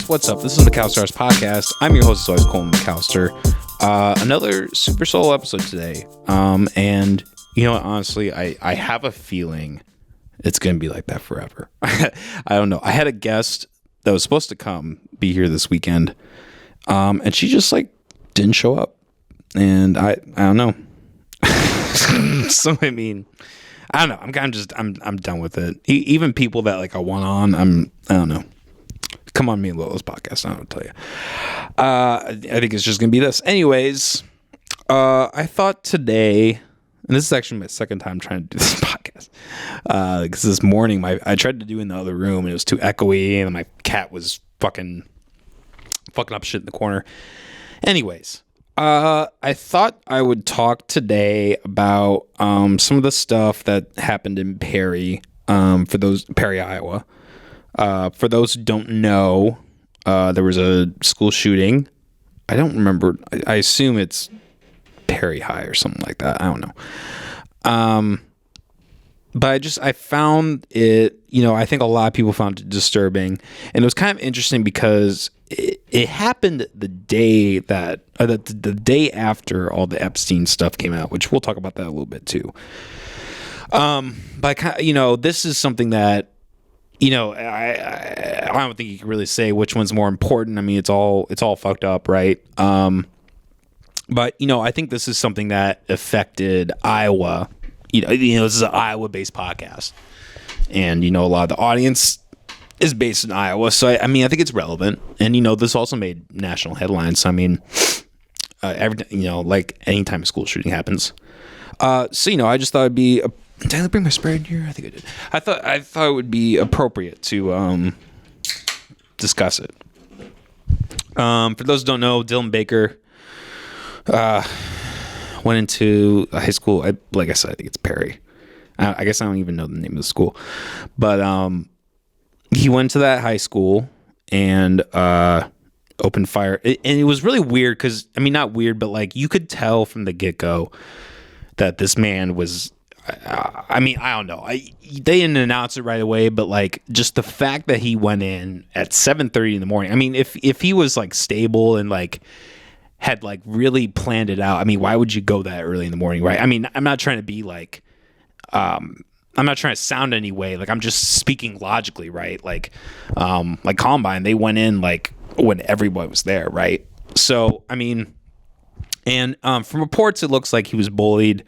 What's up? This is the McAllister's Podcast. I'm your host, as always, Coleman McAllister. Another super solo episode today. And you know what? Honestly, I have a feeling it's going to be like that forever. I don't know. I had a guest that was supposed to be here this weekend. And she just didn't show up. And I don't know. So, I mean, I don't know. I'm done with it. Even people that I want on, I don't know. Come on, me and Lolo's podcast. I don't tell you. I think it's just gonna be this. Anyways, I thought today, and this is actually my second time trying to do this podcast, because this morning I tried to do it in the other room and it was too echoey, and my cat was fucking up shit in the corner. Anyways, I thought I would talk today about some of the stuff that happened in Perry, Perry, Iowa. For those who don't know, there was a school shooting. I don't remember. I assume it's Perry High or something like that. I don't know. But I found it, I think a lot of people found it disturbing. And it was kind of interesting because it happened the day the day after all the Epstein stuff came out, which we'll talk about that a little bit too. But this is something that, I don't think you can really say which one's more important. I mean, it's all fucked up, right? But I think this is something that affected Iowa. This is an Iowa-based podcast, and a lot of the audience is based in Iowa. So I think it's relevant, and this also made national headlines. So, I mean, anytime a school shooting happens. I just thought it'd be did I bring my spray in here? I think I did. I thought it would be appropriate to discuss it. For those who don't know, Dylan Baker went into a high school. Like I said, I think it's Perry. I guess I don't even know the name of the school, but he went to that high school and opened fire. And it was really weird because, not weird, but you could tell from the get-go that this man was. I don't know. They didn't announce it right away, but just the fact that he went in at 7:30 in the morning. If he was stable and had really planned it out. Why would you go that early in the morning, right? I'm not trying to be I'm not trying to sound any way. I'm just speaking logically, right? Columbine, they went in when everybody was there, right? So and from reports, it looks like he was bullied.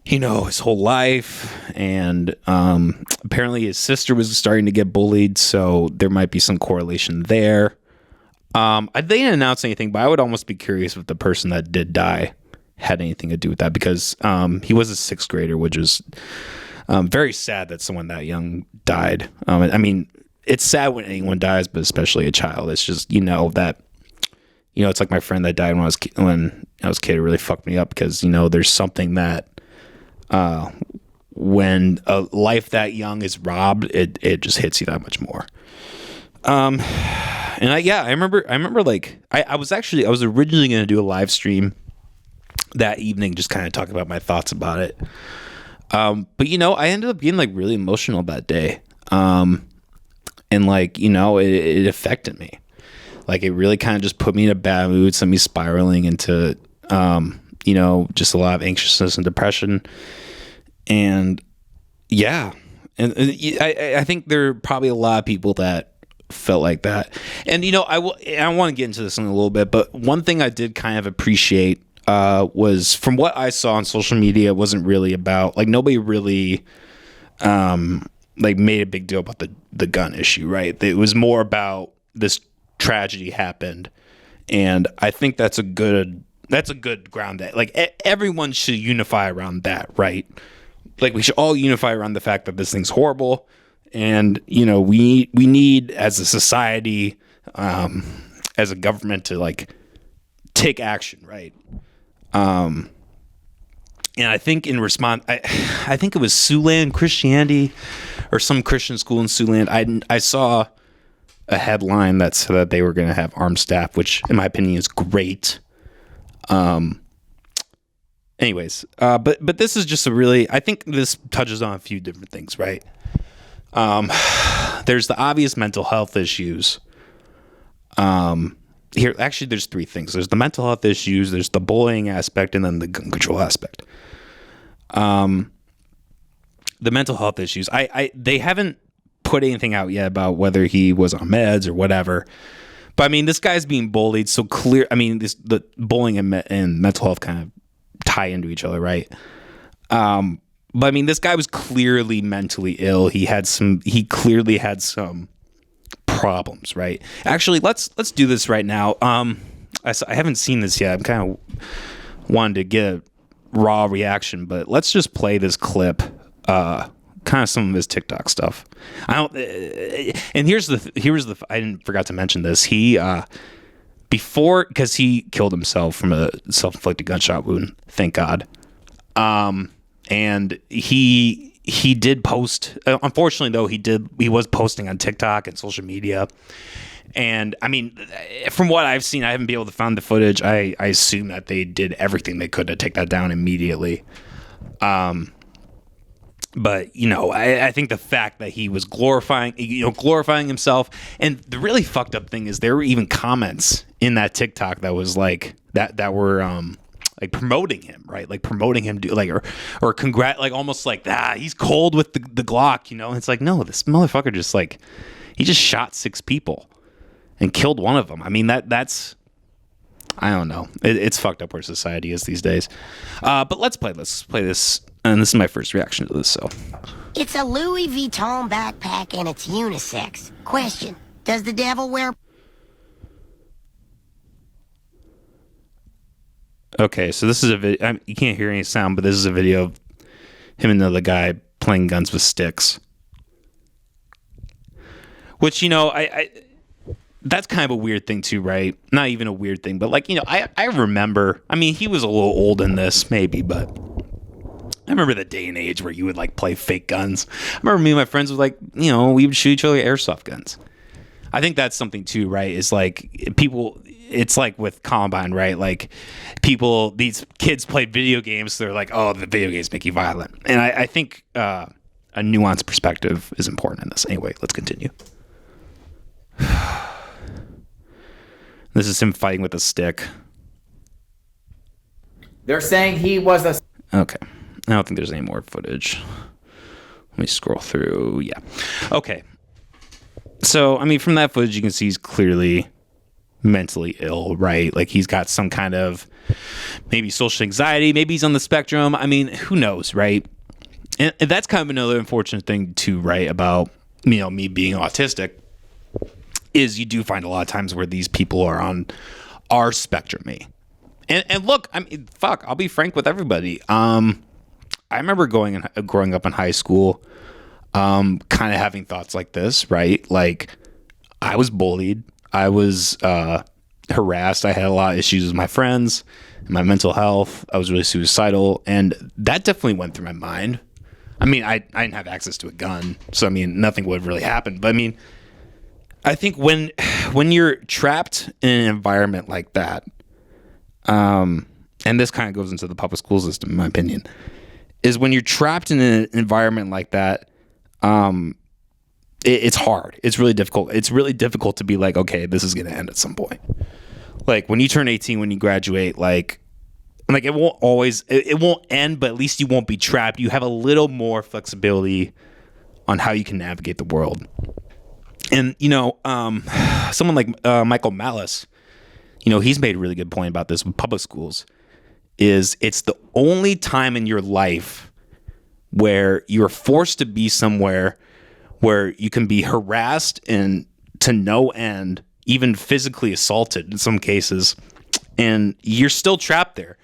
His whole life, and apparently his sister was starting to get bullied, so there might be some correlation there. They didn't announce anything, but I would almost be curious if the person that did die had anything to do with that, because he was a sixth grader, which is very sad that someone that young died. It's sad when anyone dies, but especially a child. It's just that it's like my friend that died when I was a kid. It really fucked me up because there's something that. When a life that young is robbed, it just hits you that much more. And I remember I was originally going to do a live stream that evening, just kind of talking about my thoughts about it. But I ended up being really emotional that day. And it affected me. It really kind of just put me in a bad mood, sent me spiraling into, just a lot of anxiousness and depression. And yeah, and I think there are probably a lot of people that felt like that. And I want to get into this in a little bit, but one thing I did kind of appreciate was, from what I saw on social media, it wasn't really about nobody really made a big deal about the gun issue, right? It was more about this tragedy happened, and I think that's a good ground that everyone should unify around that, right? We should all unify around the fact that this thing's horrible, and we need, as a society, as a government, to take action, right? And I think in response, I think it was Siouxland Christianity or some Christian school in Siouxland. I saw a headline that said that they were going to have armed staff, which in my opinion is great. Anyways, but this is just I think this touches on a few different things, right? There's the obvious mental health issues Here, actually, there's three things. There's the mental health issues, there's the bullying aspect, and then the gun control aspect. The mental health issues, they haven't put anything out yet about whether he was on meds or whatever. But I mean, this guy's being bullied, so clear. I mean, the bullying and mental health kind of tie into each other, right? But I mean, this guy was clearly mentally ill. He clearly had some problems, right? Actually, let's do this right now. I haven't seen this yet. I'm kind of wanting to get a raw reaction, but let's just play this clip. Kind of some of his TikTok stuff. And here's the. I forgot to mention this. Because he killed himself from a self-inflicted gunshot wound. Thank God. And he did post. Unfortunately, though, he was posting on TikTok and social media. And I mean, from what I've seen, I haven't been able to find the footage. I assume that they did everything they could to take that down immediately. But, you know, I think the fact that he was glorifying himself, and the really fucked up thing is there were even comments in that TikTok that was like that were like promoting him, right? Like promoting him to like or almost like he's cold with the Glock, you know? And it's like, no, this motherfucker just he just shot 6 people and killed one of them. I mean, that's I don't know. It's fucked up where society is these days. But let's play this. And this is my first reaction to this, so. It's a Louis Vuitton backpack and it's unisex. Question, does the devil wear... Okay, so this is a video. You can't hear any sound, but this is a video of him and another guy playing guns with sticks. Which, you know, I that's kind of a weird thing too, right? Not even a weird thing, but like, you know, I remember, I mean, he was a little old in this, maybe, but... I remember the day and age where you would like play fake guns. I remember me and my friends would we would shoot each other with airsoft guns. I think that's something too, right? Is like people, it's like with Combine, right? Like these kids played video games. So they're like, oh, the video games make you violent. And I think a nuanced perspective is important in this. Anyway, let's continue. This is him fighting with a stick. They're saying he was a... Okay. I don't think there's any more footage. Let me scroll through. Yeah. Okay. So, I mean, from that footage, you can see he's clearly mentally ill, right? Like he's got some kind of maybe social anxiety. Maybe he's on the spectrum. I mean, who knows, right? And that's kind of another unfortunate thing too, right? About, you know, me being autistic is you do find a lot of times where these people are on our spectrum. And look, I mean, fuck, I'll be frank with everybody. I remember growing up in high school, kind of having thoughts like this, right? Like, I was bullied. I was harassed. I had a lot of issues with my friends, my mental health. I was really suicidal. And that definitely went through my mind. I mean, I didn't have access to a gun. So, I mean, nothing would have really happened. But, I mean, I think when you're trapped in an environment like that, and this kind of goes into the public school system, in my opinion, is when you're trapped in an environment like that, it's hard. It's really difficult. It's really difficult to be like, okay, this is going to end at some point. Like when you turn 18, when you graduate, like it won't always, it won't end, but at least you won't be trapped. You have a little more flexibility on how you can navigate the world. And, you know, someone like Michael Malice, you know, he's made a really good point about this with public schools. Is it's the only time in your life where you're forced to be somewhere where you can be harassed and to no end, even physically assaulted in some cases, and you're still trapped there.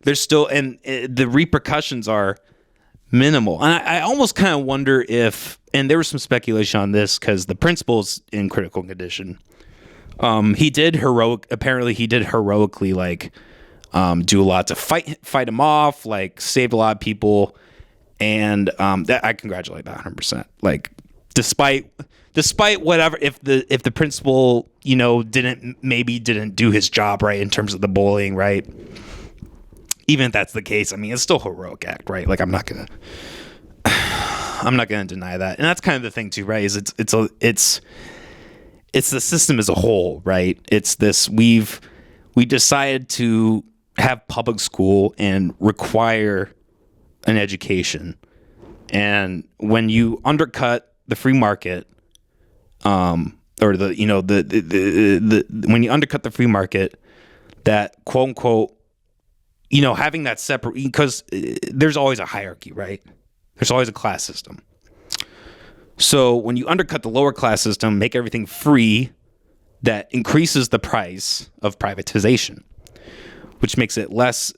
There's still, and the repercussions are minimal. And I almost kind of wonder if, and there was some speculation on this because the principal's in critical condition. He did heroically like, do a lot to fight him off, like saved a lot of people. And, that I congratulate that 100%. Like despite whatever, if the principal, you know, didn't do his job right in terms of the bullying, right? Even if that's the case, I mean, it's still a heroic act, right? Like I'm not gonna deny that. And that's kind of the thing too, right? Is it's it's the system as a whole, right? It's this, we decided to have public school and require an education. And when you undercut the free market, or when you undercut the free market, that quote unquote, having that separate, because there's always a hierarchy, right? There's always a class system. So when you undercut the lower class system, make everything free, that increases the price of privatization, which makes it less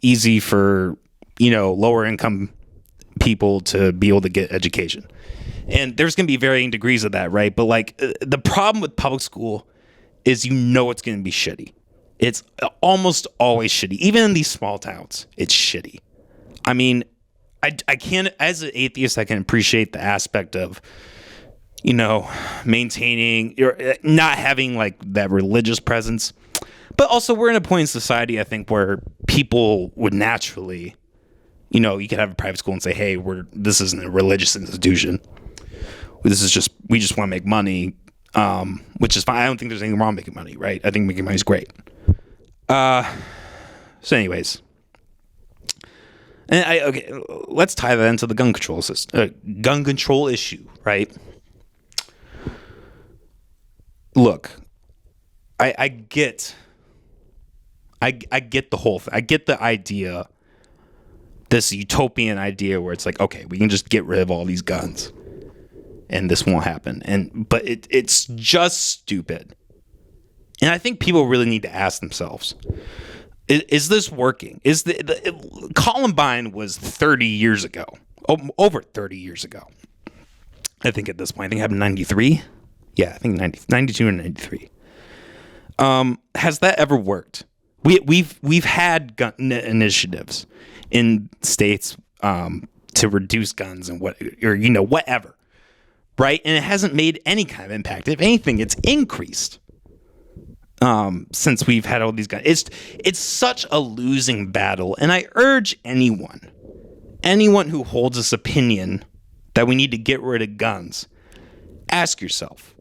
easy for, lower income people to be able to get education. And there's going to be varying degrees of that, right? But like the problem with public school is it's going to be shitty. It's almost always shitty. Even in these small towns, it's shitty. I mean, I can't, as an atheist, I can appreciate the aspect of, maintaining or not having like that religious presence. But also we're in a point in society, I think, where people would naturally, you could have a private school and say, hey, this isn't a religious institution. We just want to make money, which is fine. I don't think there's anything wrong with making money, right? I think making money is great. So anyways, and let's tie that into the gun control system, gun control issue, right? Look, I get the whole thing. I get the idea, this utopian idea where it's like, okay, we can just get rid of all these guns and this won't happen. But it's just stupid. And I think people really need to ask themselves, is this working? Columbine was 30 years ago, over 30 years ago. I think at this point, I think it happened in 93. Yeah, I think 92 and 93. Has that ever worked? We've had gun initiatives in states to reduce guns and whatever, right? And it hasn't made any kind of impact. If anything, it's increased since we've had all these guns. It's such a losing battle, and I urge anyone who holds this opinion that we need to get rid of guns, ask yourself,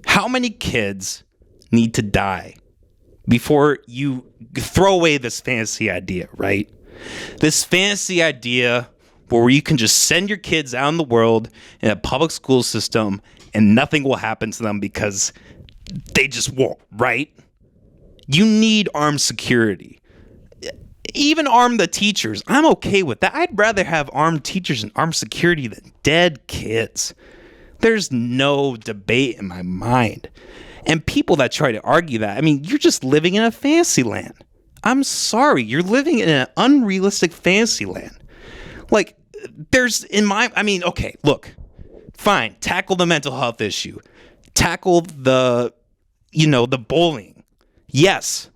how many kids need to die before you throw away this fantasy idea, right? This fantasy idea where you can just send your kids out in the world in a public school system and nothing will happen to them because they just won't, right? You need armed security. Even arm the teachers. I'm okay with that. I'd rather have armed teachers and armed security than dead kids. There's no debate in my mind. And people that try to argue that, I mean, you're just living in a fantasy land. I'm sorry, you're living in an unrealistic fantasy land. Like, okay, look, fine, tackle the mental health issue. Tackle the bullying. Yes,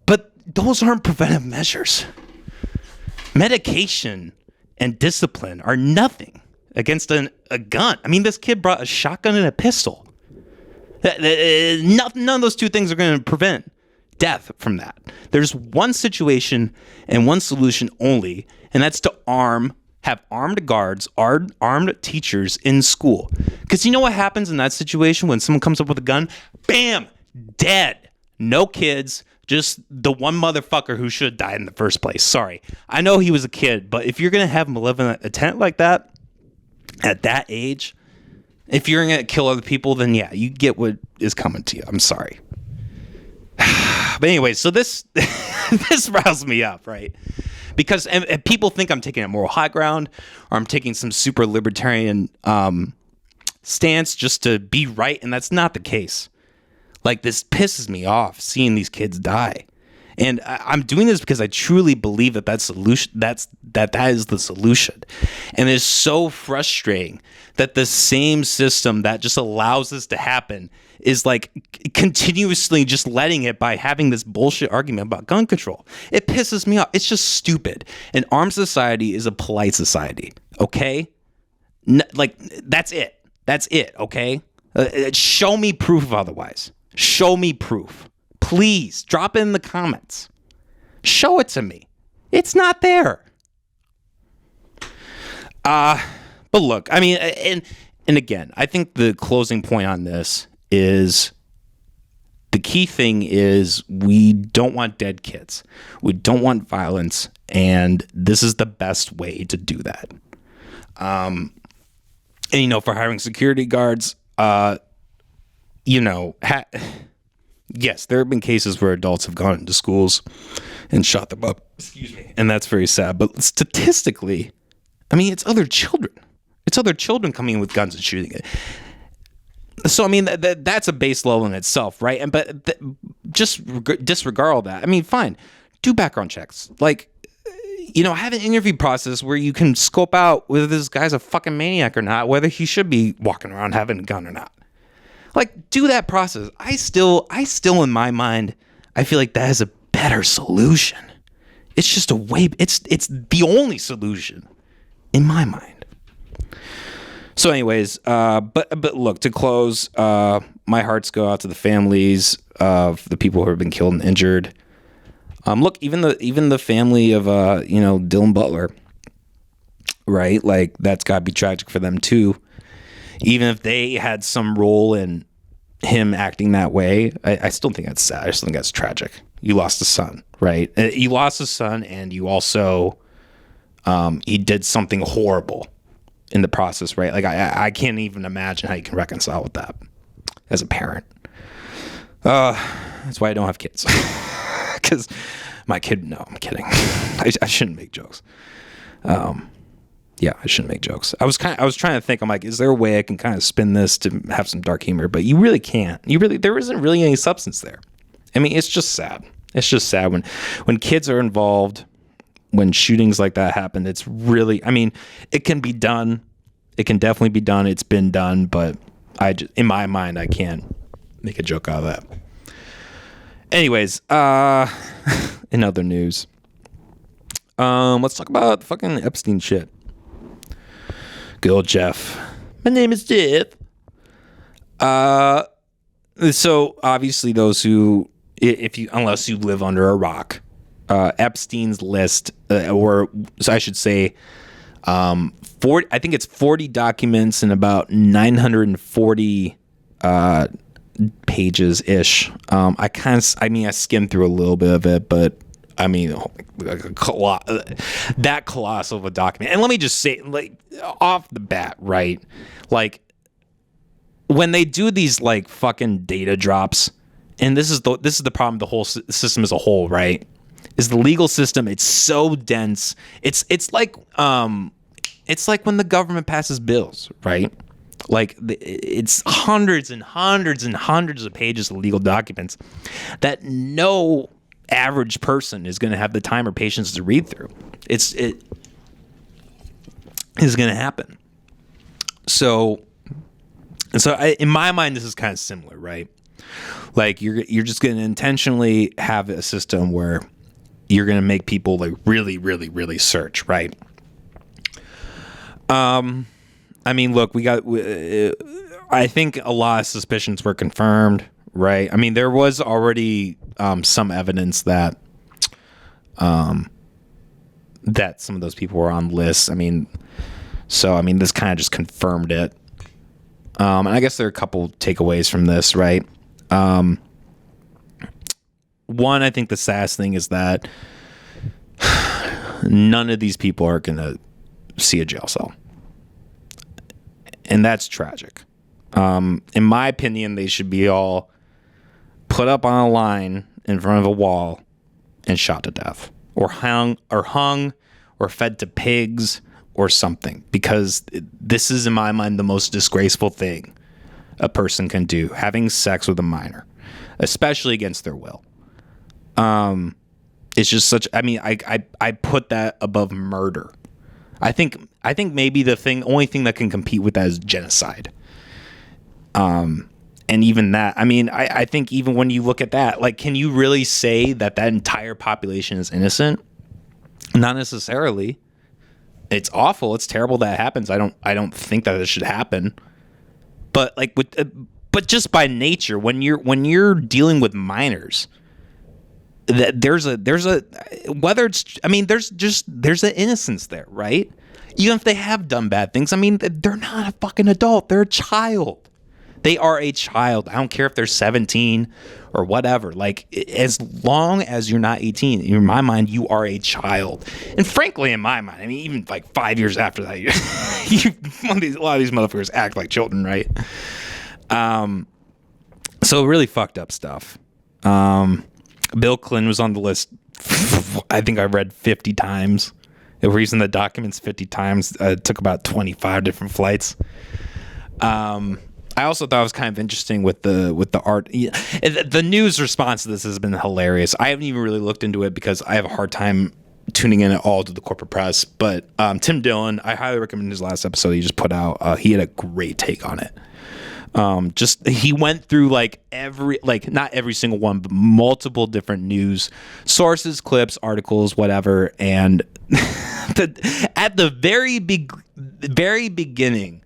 but those aren't preventive measures. Medication and discipline are nothing against a gun. I mean, this kid brought a shotgun and a pistol. None of those two things are going to prevent death from that. There's one situation and one solution only, and that's to have armed guards, armed teachers in school. Because you know what happens in that situation when someone comes up with a gun? Bam! Dead. No kids. Just the one motherfucker who should have died in the first place. Sorry. I know he was a kid, but if you're going to have malevolent intent like that, at that age, if you're going to kill other people, then yeah, you get what is coming to you. I'm sorry. But anyway, so this riles me up, right? Because and people think I'm taking a moral high ground or I'm taking some super libertarian stance just to be right, and that's not the case. Like, this pisses me off seeing these kids die. And I'm doing this because I truly believe that that is the solution. And it's so frustrating that the same system that just allows this to happen is like continuously just letting it by having this bullshit argument about gun control. It pisses me off. It's just stupid. An armed society is a polite society. Okay? That's it. That's it. Okay? Show me proof of otherwise. Show me proof. Please drop it in the comments. Show it to me. It's not there. But look, I mean, and again, I think the closing point on this is the key thing is we don't want dead kids. We don't want violence. And this is the best way to do that. And, for hiring security guards, yes, there have been cases where adults have gone into schools and shot them up. Excuse me. And that's very sad. But statistically, it's other children. It's other children coming in with guns and shooting it. So, that's a base level in itself, right? But just disregard all that. Fine. Do background checks. Have an interview process where you can scope out whether this guy's a fucking maniac or not, whether he should be walking around having a gun or not. Do that process. I still in my mind, I feel like that is a better solution. It's just it's the only solution in my mind. So anyways, but look, to close, my hearts go out to the families of the people who have been killed and injured. Look, even the family of Dylan Butler, right? That's got to be tragic for them too. Even if they had some role in him acting that way, I still think that's sad. I still think that's tragic. You lost a son, right? You lost a son, and you also he did something horrible in the process, right? I can't even imagine how you can reconcile with that as a parent. That's why I don't have kids. Because my kid, no, I'm kidding. I shouldn't make jokes. Yeah, I shouldn't make jokes. I was trying to think, I'm like, is there a way I can kind of spin this to have some dark humor? But you really can't. There isn't really any substance there. It's just sad. It's just sad when kids are involved, when shootings like that happen. It's really, it can be done. It can definitely be done. It's been done, but in my mind, I can't make a joke out of that. Anyways, in other news, let's talk about fucking Epstein shit. Good old Jeff. My name is Jeff. So obviously those who, unless you live under a rock, Epstein's list, or so I should say, 40, I think it's 40 documents and about 940 pages ish. I skimmed through a little bit of it, but that colossal of a document. And let me just say, off the bat, right? When they do these fucking data drops, and this is the problem. The whole system as a whole, right? Is the legal system? It's so dense. It's like when the government passes bills, right? It's hundreds and hundreds and hundreds of pages of legal documents that no average person is going to have the time or patience to read through. It is going to happen. So in my mind, this is kind of similar, right? You're just going to intentionally have a system where you're going to make people really, really, really search, right? Look, I think a lot of suspicions were confirmed, right? There was already some evidence that that some of those people were on lists. This kind of just confirmed it. And I guess there are a couple takeaways from this, right? One, I think the saddest thing is that none of these people are going to see a jail cell. And that's tragic. In my opinion, they should be all put up on a line in front of a wall and shot to death, or hung, or fed to pigs or something, because this is, in my mind, the most disgraceful thing a person can do, having sex with a minor, especially against their will. It's just such, I put that above murder. I think maybe the only thing that can compete with that is genocide. And even that, I think even when you look at that, can you really say that entire population is innocent? Not necessarily. It's awful. It's terrible that it happens. I don't think that it should happen. But but just by nature, when you're dealing with minors, that there's an innocence there, right? Even if they have done bad things, they're not a fucking adult. They're a child. They are a child. I don't care if they're 17 or whatever. Like, as long as you're not 18, in my mind, you are a child. And frankly, in my mind, I mean, even like 5 years after that, a lot of these motherfuckers act like children, right? So really fucked up stuff. Bill Clinton was on the list. I think I read 50 times. They were using the documents 50 times. It took about 25 different flights. I also thought it was kind of interesting with the art. The news response to this has been hilarious. I haven't even really looked into it because I have a hard time tuning in at all to the corporate press. But Tim Dillon, I highly recommend his last episode he just put out. He had a great take on it. He went through like not every single one, but multiple different news sources, clips, articles, whatever. And at the very beginning,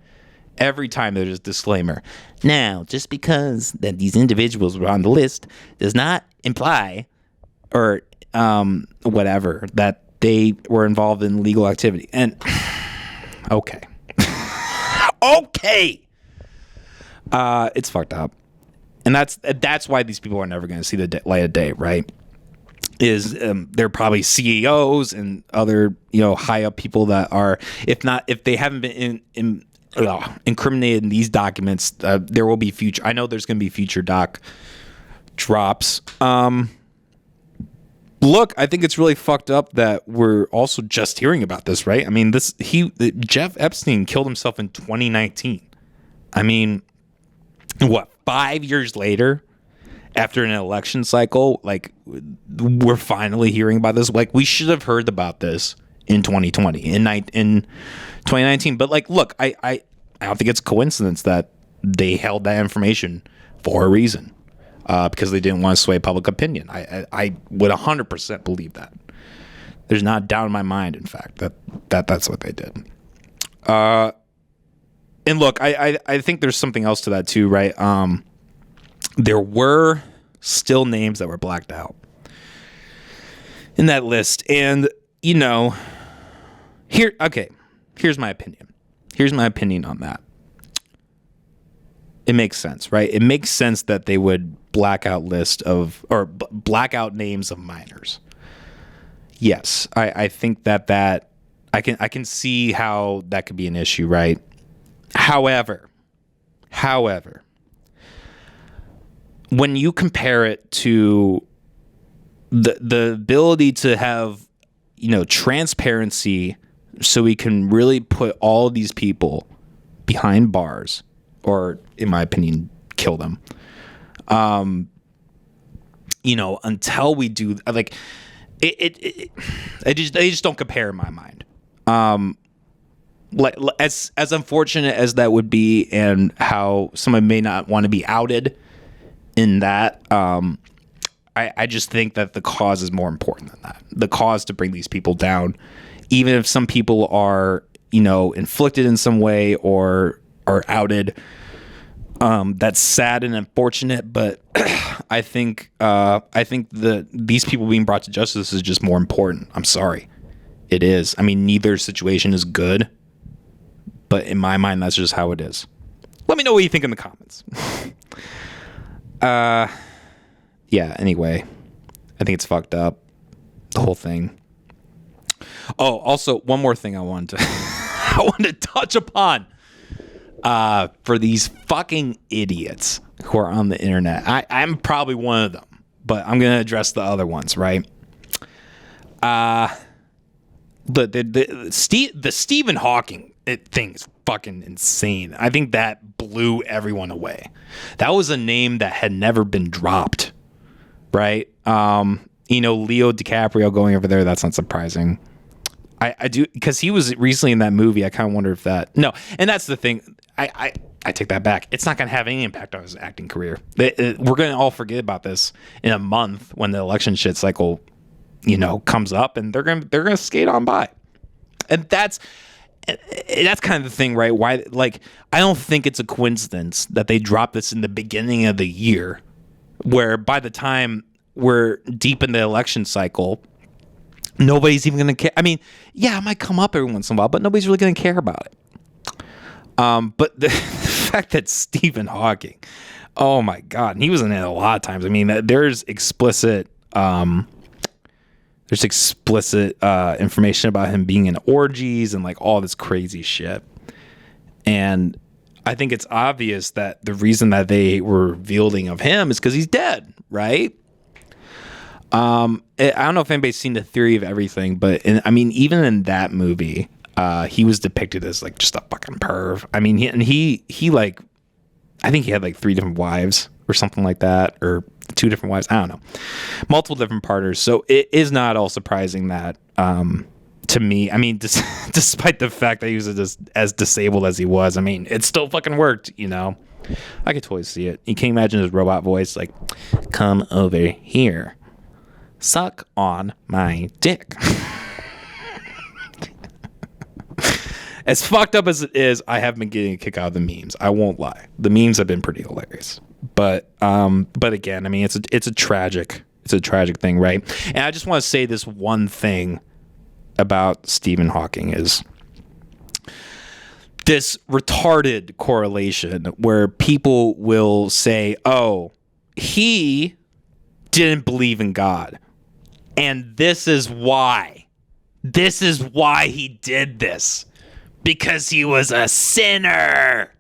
every time there's a disclaimer. Now, just because that these individuals were on the list does not imply or whatever that they were involved in legal activity. And okay. Okay. It's fucked up. And that's why these people are never going to see the light of day, right? They're probably CEOs and other, high up people that are, if they haven't been incriminated in these documents, there will be future. I know there's going to be future doc drops. Look, I think it's really fucked up that we're also just hearing about this, right? I mean, Jeff Epstein killed himself in 2019. I mean, what, 5 years later, after an election cycle, like, we're finally hearing about this. Like, we should have heard about this in 2020, in 2019. But like, look, I don't think it's a coincidence that they held that information for a reason, because they didn't want to sway public opinion. I would 100% believe that. There's not a doubt in my mind, in fact, that's what they did. And look, I think there's something else to that too, right? There were still names that were blacked out in that list. And, here's my opinion. Here's my opinion on that. It makes sense, right? It makes sense that they would black out names of minors. Yes, I think that I can see how that could be an issue, right? However, when you compare it to the ability to have, transparency, so we can really put all these people behind bars, or in my opinion, kill them. Until we do, like, they just don't compare in my mind. Like, as unfortunate as that would be, and how someone may not want to be outed in that, I just think that the cause is more important than that. The cause to bring these people down, even if some people are, inflicted in some way or are outed. That's sad and unfortunate, but I think these people being brought to justice is just more important. I'm sorry. It is. I mean, neither situation is good, but in my mind, that's just how it is. Let me know what you think in the comments. Yeah, anyway, I think it's fucked up, the whole thing. Oh, also, one more thing I wanted to touch upon, for these fucking idiots who are on the internet. I'm probably one of them, but I'm going to address the other ones, right? The Stephen Hawking thing is fucking insane. I think that blew everyone away. That was a name that had never been dropped, right? Leo DiCaprio going over there, that's not surprising. I do, because he was recently in that movie. I kind of wonder if that... No, and that's the thing. I take that back. It's not going to have any impact on his acting career. We're going to all forget about this in a month when the election shit cycle, comes up, and they're going to skate on by. And that's kind of the thing, right? Why, like, I don't think it's a coincidence that they dropped this in the beginning of the year, where by the time we're deep in the election cycle, nobody's even going to care. I mean, yeah, it might come up every once in a while, but nobody's really going to care about it. But the fact that Stephen Hawking, oh my God, and he was in it a lot of times. I mean, there's explicit information about him being in orgies and like all this crazy shit. And I think it's obvious that the reason that they were revealing of him is because he's dead, right? I don't know if anybody's seen The Theory of Everything, but even in that movie, he was depicted as like just a fucking perv. I mean, he like, I think he had like 3 different wives or something like that, or 2 different wives. I don't know, multiple different partners. So it is not all surprising that, to me, I mean, despite the fact that he was as disabled as he was, I mean, it still fucking worked, you know? I could totally see it. You can't imagine his robot voice like, come over here, suck on my dick. As fucked up as it is, I have been getting a kick out of the memes. I won't lie. The memes have been pretty hilarious. But again, I mean, it's a tragic thing, right? And I just want to say this one thing about Stephen Hawking is this retarded correlation where people will say, oh, he didn't believe in God, and this is why he did this, because he was a sinner,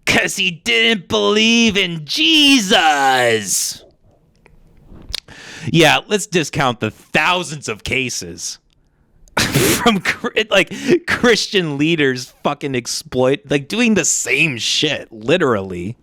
because he didn't believe in Jesus. Yeah, let's discount the thousands of cases from like Christian leaders fucking doing the same shit, literally.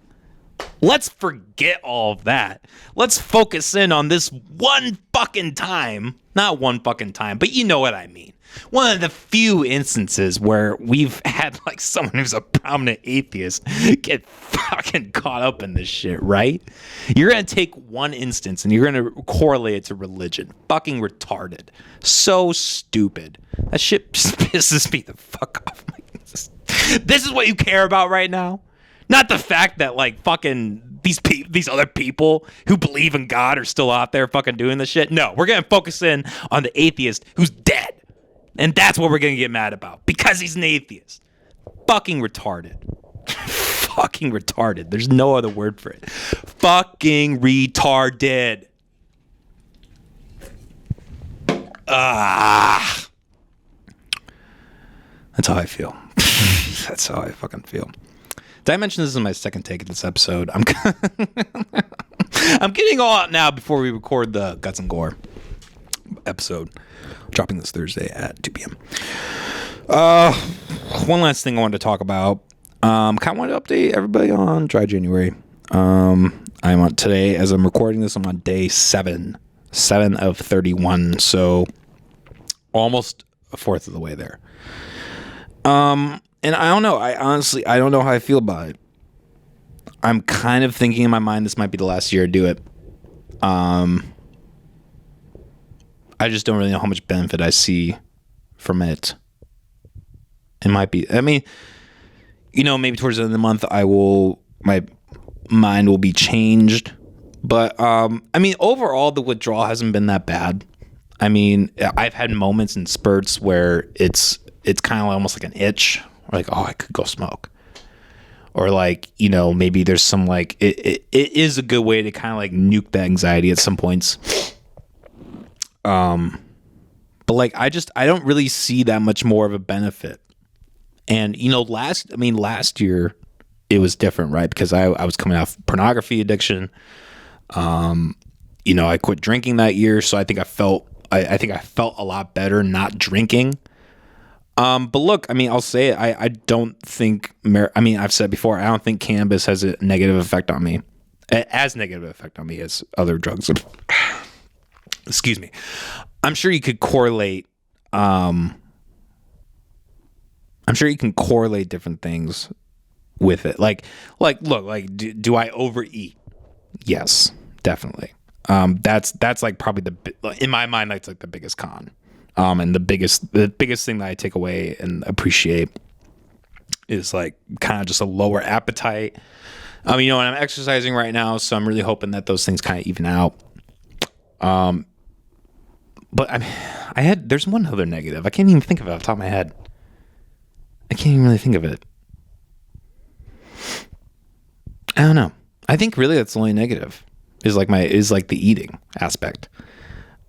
Let's forget all of that. Let's focus in on this one fucking time. Not one fucking time, but you know what I mean. One of the few instances where we've had like someone who's a prominent atheist get fucking caught up in this shit, right? You're going to take one instance and you're going to correlate it to religion. Fucking retarded. So stupid. That shit just pisses me the fuck off. This is what you care about right now? Not the fact that like fucking these other people who believe in God are still out there fucking doing this shit. No, we're going to focus in on the atheist who's dead. And that's what we're going to get mad about because he's an atheist. Fucking retarded. Fucking retarded. There's no other word for it. Fucking retarded. That's how I feel. That's how I fucking feel. Did I mention this in my second take of this episode? I'm getting all out now before we record the Guts and Gore episode. Dropping this Thursday at 2 p.m. One last thing I wanted to talk about. Kind of wanted to update everybody on Dry January. I'm on today, as I'm recording this, I'm on day 7 of 31. So almost a fourth of the way there. And I don't know. I don't know how I feel about it. I'm kind of thinking in my mind this might be the last year to do it. I just don't really know how much benefit I see from it. It might be, I mean, you know, maybe towards the end of the month, my mind will be changed. But, I mean, overall, the withdrawal hasn't been that bad. I mean, I've had moments and spurts where it's kind of almost like an itch. Like, oh, I could go smoke. Or like, you know, maybe there's some like, it is a good way to kind of like nuke the anxiety at some points. But like, I don't really see that much more of a benefit. And, you know, last year it was different, right? Because I was coming off pornography addiction. You know, I quit drinking that year. So I think I felt a lot better not drinking. But look, I mean, I'll say it. I don't think, I've said before, I don't think cannabis has a negative effect on me, as negative effect on me as other drugs. Excuse me. I'm sure you could correlate. I'm sure you can correlate different things with it. Like, look, like, do I overeat? Yes, definitely. That's like probably in my mind, that's like the biggest con. And the biggest thing that I take away and appreciate is like kind of just a lower appetite. You know, and I'm exercising right now, so I'm really hoping that those things kind of even out. But there's one other negative. I can't even think of it off the top of my head. I can't even really think of it. I don't know. I think really that's the only negative is like the eating aspect.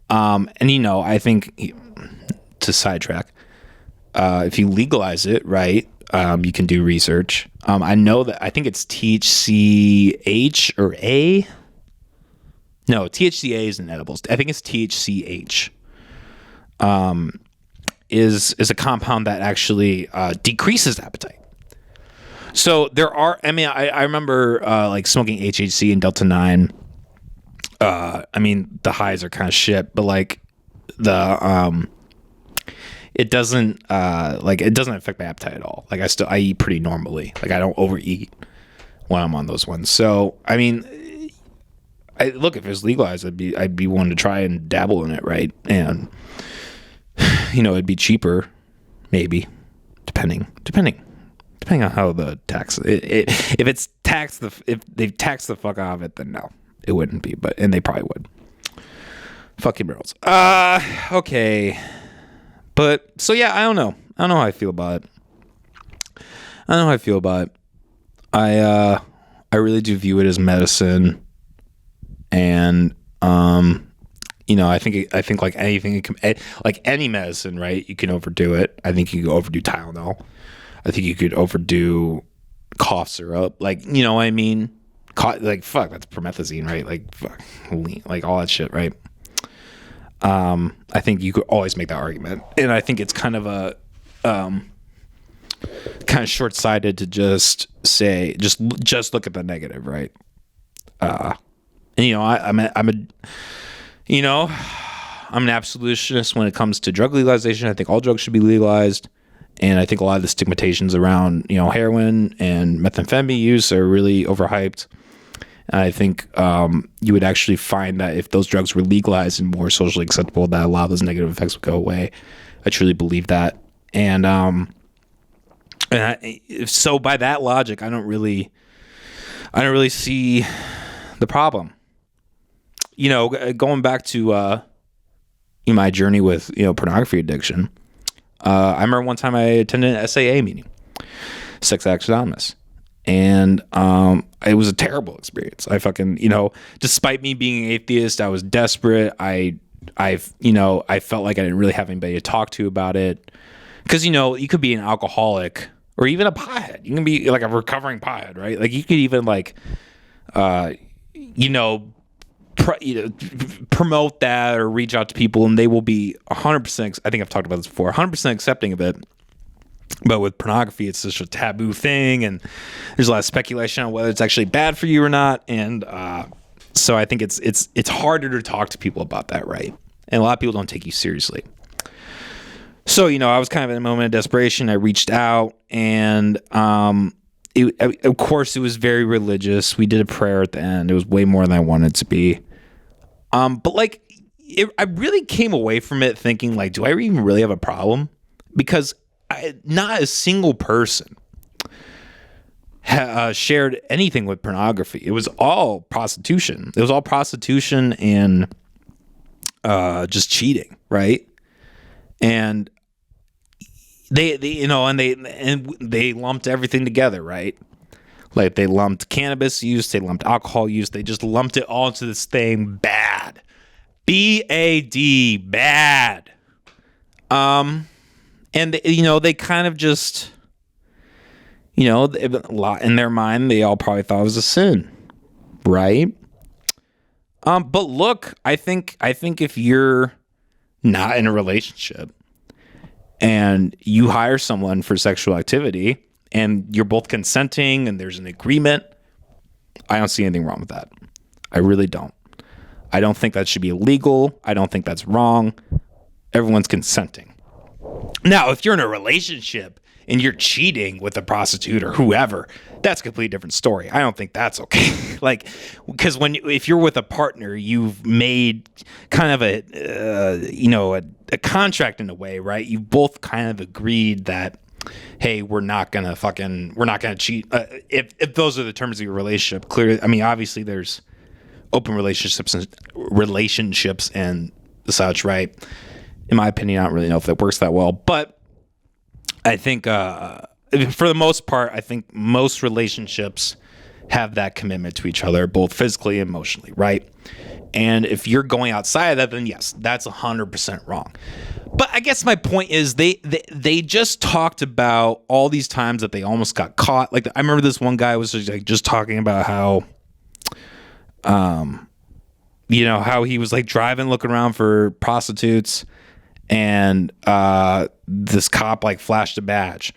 And I think to sidetrack, if you legalize it, right, you can do research. I know that I think it's THCH or A. No, THCA is in edibles. I think it's THCH. Is a compound that actually decreases appetite. So there are. I mean, I remember like smoking HHC and Delta 9. I mean, the highs are kind of shit, but like it doesn't affect my appetite at all. Like I eat pretty normally. Like I don't overeat when I'm on those ones. So I mean, look, if it was legalized, I'd be willing to try and dabble in it, right? And it'd be cheaper, maybe, depending on how the tax. If it's taxed if they've taxed the fuck out of it, then no, it wouldn't be. And they probably would. Fucking barrels. Okay. But so yeah, I don't know how I feel about it. I really do view it as medicine, and I think like anything, like any medicine, right? You can overdo it. I think you can overdo Tylenol. I think you could overdo cough syrup. Like, you know what I mean? Like, fuck, that's promethazine, right? Like, fuck, like all that shit, right? I think you could always make that argument, and I think it's kind of a kind of short-sighted to just say just look at the negative, right? And I'm an absolutist when it comes to drug legalization. I think all drugs should be legalized, and I think a lot of the stigmatizations around heroin and methamphetamine use are really overhyped. And I think you would actually find that if those drugs were legalized and more socially acceptable, that a lot of those negative effects would go away. I truly believe that. So by that logic, I don't really see the problem. Going back to my journey with pornography addiction, I remember one time I attended an SAA meeting, Sex Addicts Anonymous. And it was a terrible experience. I fucking, despite me being an atheist, I was desperate. I felt like I didn't really have anybody to talk to about it. Because, you could be an alcoholic or even a pothead. You can be like a recovering pothead, right? Like you could even promote that or reach out to people, and they will be 100%. I think I've talked about this before. 100% accepting of it. But with pornography, it's such a taboo thing, and there's a lot of speculation on whether it's actually bad for you or not. And so I think it's harder to talk to people about that, right? And a lot of people don't take you seriously. So I was kind of in a moment of desperation. I reached out, and of course, it was very religious. We did a prayer at the end. It was way more than I wanted it to be. But I really came away from it thinking, do I even really have a problem? Because not a single person shared anything with pornography. It was all prostitution. It was all prostitution and just cheating, right? And they lumped everything together, right? Like they lumped cannabis use, they lumped alcohol use, they just lumped it all into this thing, bad. B-A-D, bad. And they kind of just, a lot in their mind, they all probably thought it was a sin, right? But look, I think if you're not in a relationship and you hire someone for sexual activity and you're both consenting and there's an agreement, I don't see anything wrong with that. I really don't. I don't think that should be illegal. I don't think that's wrong. Everyone's consenting. Now, if you're in a relationship and you're cheating with a prostitute or whoever, that's a completely different story. I don't think that's okay. Because if you're with a partner, you've made kind of a contract in a way, right? You both kind of agreed that, hey, we're not gonna cheat. If those are the terms of your relationship, clearly, I mean, obviously there's open relationships and such, right? In my opinion, I don't really know if that works that well, but I think for the most part, I think most relationships have that commitment to each other, both physically and emotionally, right? And if you're going outside of that, then yes, that's 100% wrong. But I guess my point is they just talked about all these times that they almost got caught. Like, I remember this one guy was just talking about how, how he was like driving, looking around for prostitutes, and this cop like flashed a badge.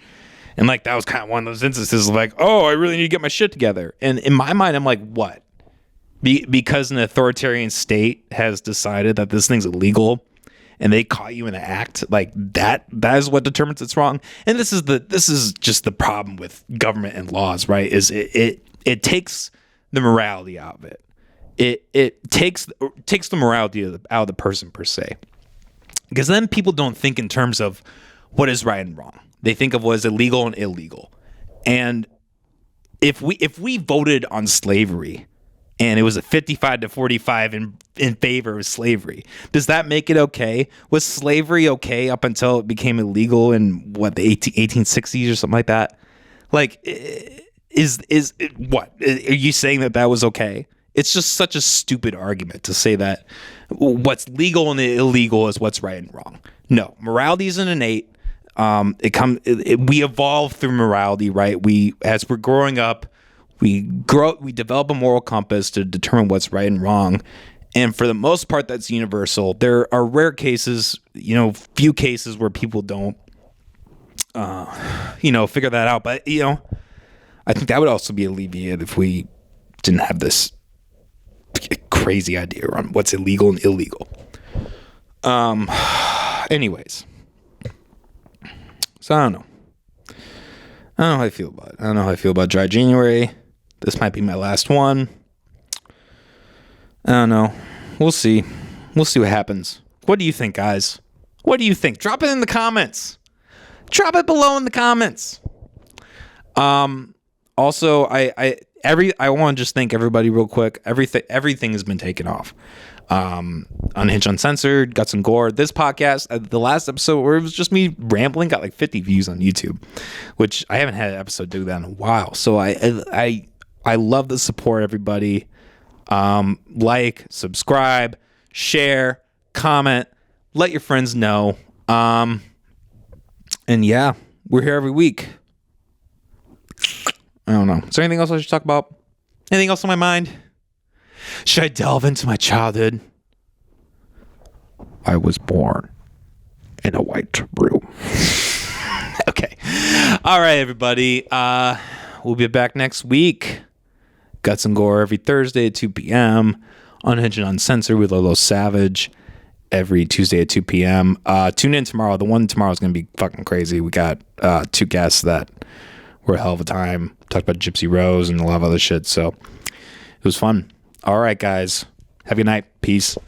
And like, that was kind of one of those instances of like, oh, I really need to get my shit together. And in my mind, I'm like, what? Because an authoritarian state has decided that this thing's illegal and they caught you in an act like that is what determines it's wrong. And this is just the problem with government and laws, right? Is it takes the morality out of it. It takes the morality out of the person per se. Because then people don't think in terms of what is right and wrong. They think of what is illegal and illegal. And if we voted on slavery and it was a 55-45 in favor of slavery, does that make it okay? Was slavery okay up until it became illegal in what, the 1860s or something like that? Like, is what? Are you saying that was okay? It's just such a stupid argument to say that what's legal and illegal is what's right and wrong. No, morality isn't innate. We evolve through morality, right? As we're growing up, we develop a moral compass to determine what's right and wrong. And for the most part, that's universal. There are rare cases, few cases where people don't, figure that out. But, I think that would also be alleviated if we didn't have this crazy idea on what's illegal and illegal. Anyways. So I don't know how I feel about it. I don't know how I feel about Dry January. This might be my last one. I don't know. We'll see. We'll see what happens. What do you think, guys? What do you think? Drop it in the comments. Drop it below in the comments. Also, I want to just thank everybody real quick. Everything has been taken off. Unhinged, Uncensored, got some Gore. This podcast, the last episode where it was just me rambling, got like 50 views on YouTube, which I haven't had an episode do that in a while. So I love the support, everybody. Like, subscribe, share, comment, let your friends know. And yeah, we're here every week. I don't know. Is there anything else I should talk about? Anything else on my mind? Should I delve into my childhood? I was born in a white room. Okay. All right, everybody. We'll be back next week. Guts and Gore every Thursday at 2 p.m. Unhinged and Uncensored with Lolo Savage every Tuesday at 2 p.m. Tune in tomorrow. The one tomorrow is going to be fucking crazy. We got 2 guests that were a hell of a time. Talked about Gypsy Rose and a lot of other shit. So it was fun. All right, guys. Have a good night. Peace.